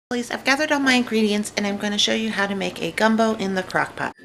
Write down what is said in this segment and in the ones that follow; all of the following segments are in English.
I've gathered all my ingredients and I'm going to show you how to make a gumbo in the crock pot.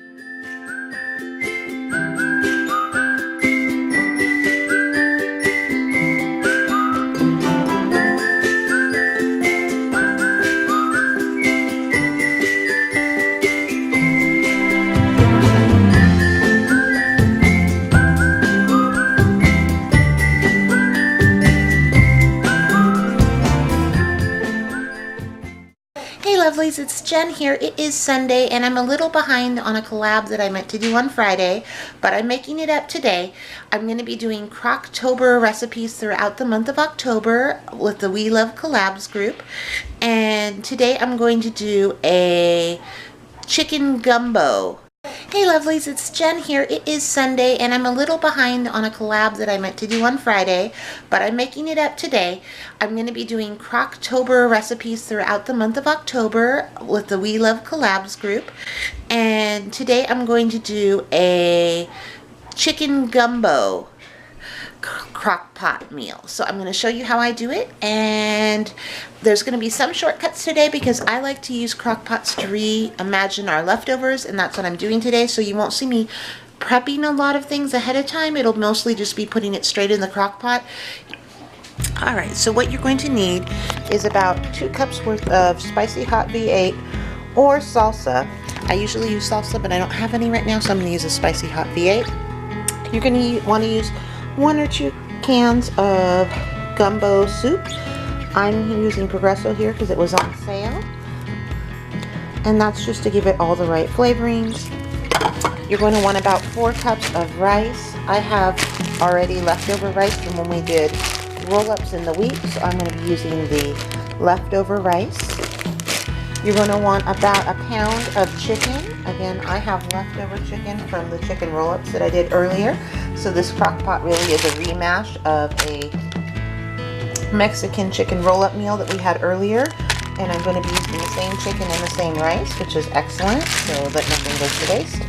Hey lovelies, it's Jen here. It is Sunday and I'm a little behind on a collab that I meant to do on Friday, but I'm making it up today. I'm going to be doing crocktober recipes throughout the month of October with the We Love Collabs group, and today I'm going to do a chicken gumbo. Hey lovelies, it's Jen here. It is Sunday and I'm a little behind on a collab that I meant to do on Friday, but I'm making it up today. I'm going to be doing crocktober recipes throughout the month of October with the We Love Collabs group, and today I'm going to do a chicken gumbo crock pot meal. So I'm going to show you how I do it, and there's going to be some shortcuts today because I like to use crock pots to reimagine our leftovers, and that's what I'm doing today. So you won't see me prepping a lot of things ahead of time. It'll mostly just be putting it straight in the crock pot. Alright, so what you're going to need is about 2 cups worth of spicy hot V8 or salsa. I usually use salsa, but I don't have any right now, so I'm going to use a spicy hot V8. You're going to want to use 1 or 2 cans of gumbo soup. I'm using Progresso here because it was on sale, and that's just to give it all the right flavorings. You're going to want about 4 cups of rice. I have already leftover rice from when we did roll-ups in the week, so I'm going to be using the leftover rice. You're going to want about a pound of chicken. Again, I have leftover chicken from the chicken roll-ups that I did earlier. So this crock pot really is a remash of a Mexican chicken roll-up meal that we had earlier. And I'm going to be using the same chicken and the same rice, which is excellent, so that nothing goes to waste.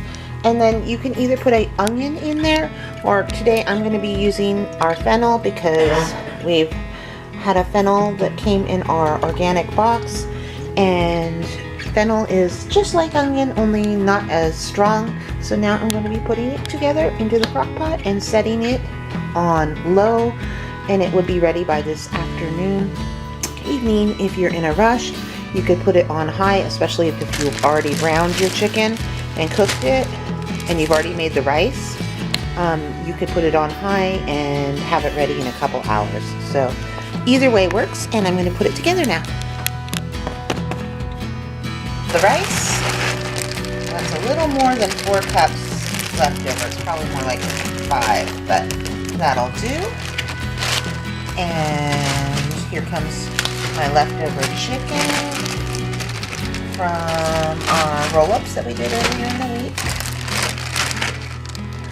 And then you can either put an onion in there, or today I'm going to be using our fennel because we've had a fennel that came in our organic box. And fennel is just like onion, only not as strong. So now I'm going to be putting it together into the crock pot and setting it on low, and it would be ready by this afternoon, evening. If you're in a rush, you could put it on high, especially if you've already browned your chicken and cooked it and you've already made the rice. You could put it on high and have it ready in a couple hours. So either way works, and I'm going to put it together now. The rice, that's a little more than 4 cups left over. It's probably more like 5, but that'll do. And here comes my leftover chicken from our roll-ups that we did earlier in the week.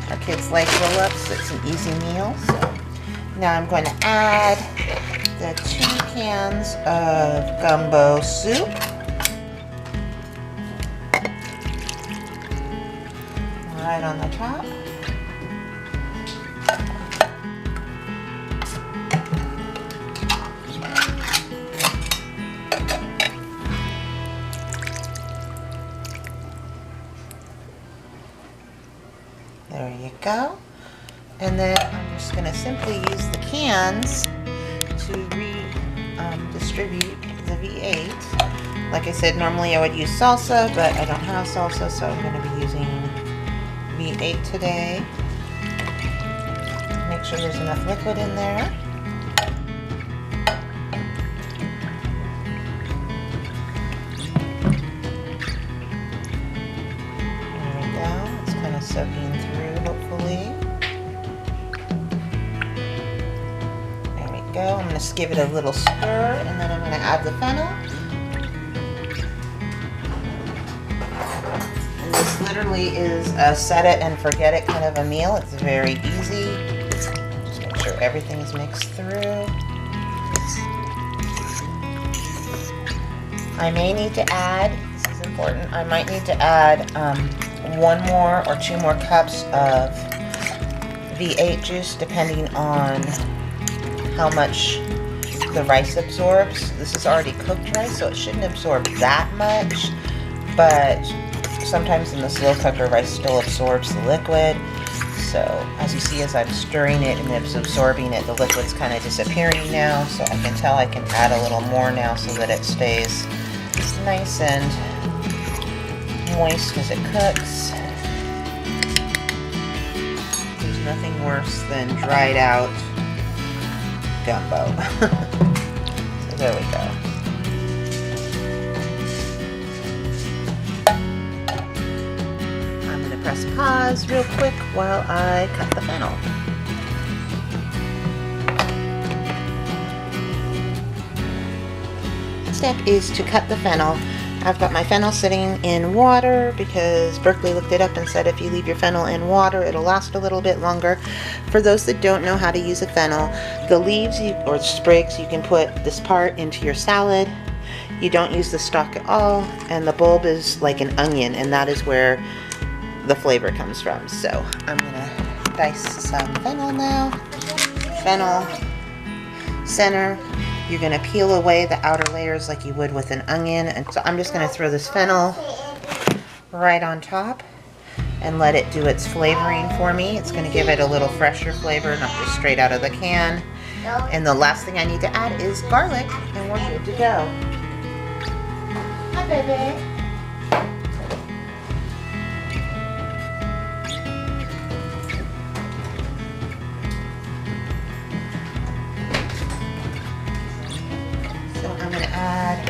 Our kids like roll-ups. It's an easy meal. So now I'm going to add the 2 cans of gumbo soup. Right on the top. There you go. And then I'm just going to simply use the cans to distribute the V8. Like I said, normally I would use salsa, but I don't have salsa, so I'm going to be using V8 today. Make sure there's enough liquid in there. There we go. It's kind of soaking through, hopefully. There we go. I'm going to give it a little stir, and then I'm going to add the fennel. This literally is a set it and forget it kind of a meal. It's very easy. Just make sure everything's mixed through. I may need to add, this is important, I might need to add 1 more or 2 more cups of V8 juice depending on how much the rice absorbs. This is already cooked rice, so it shouldn't absorb that much, but sometimes in the slow cooker, rice still absorbs the liquid. So as you see, as I'm stirring it and it's absorbing it, the liquid's kind of disappearing now, so I can tell I can add a little more now so that it stays nice and moist as it cooks. There's nothing worse than dried out gumbo. So there we go. I'm going to press pause real quick while I cut the fennel. Step is to cut the fennel. I've got my fennel sitting in water because Berkeley looked it up and said if you leave your fennel in water, it'll last a little bit longer. For those that don't know how to use a fennel, the leaves or sprigs, you can put this part into your salad. You don't use the stalk at all, and the bulb is like an onion, and that is where the flavor comes from. So I'm gonna dice some fennel now. Fennel, center. You're going to peel away the outer layers like you would with an onion. And so I'm just going to throw this fennel right on top and let it do its flavoring for me. It's going to give it a little fresher flavor, not just straight out of the can. And the last thing I need to add is garlic, and we're good to go. Hi, baby. Add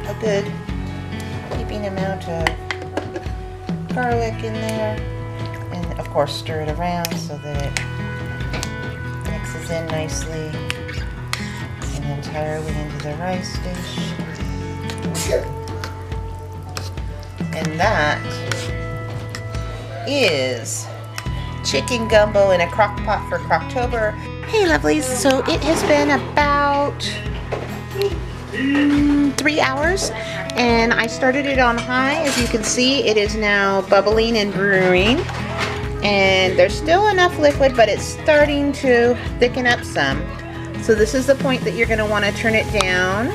a good heaping amount of garlic in there, and of course stir it around so that it mixes in nicely and entirely into the rice dish. And that is chicken gumbo in a crock pot for Crocktober. Hey lovelies, so it has been about 3 hours, and I started it on high. As you can see, it is now bubbling and brewing, and there's still enough liquid, but it's starting to thicken up some. So this is the point that you're going to want to turn it down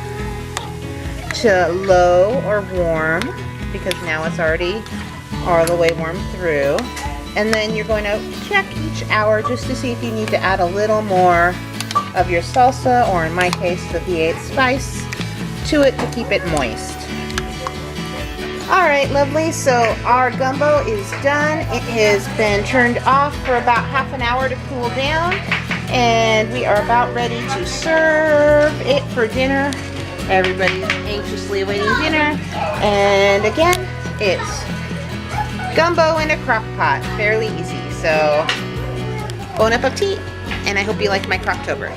to low or warm, because now it's already all the way warm through. And then you're going to check each hour just to see if you need to add a little more of your salsa, or in my case the V8 spice, to it to keep it moist. Alright lovely, so our gumbo is done. It has been turned off for about half an hour to cool down, and we are about ready to serve it for dinner. Everybody's anxiously awaiting dinner, and again, it's gumbo in a crock pot. Fairly easy. So, bon appetit, and I hope you like my Crocktober.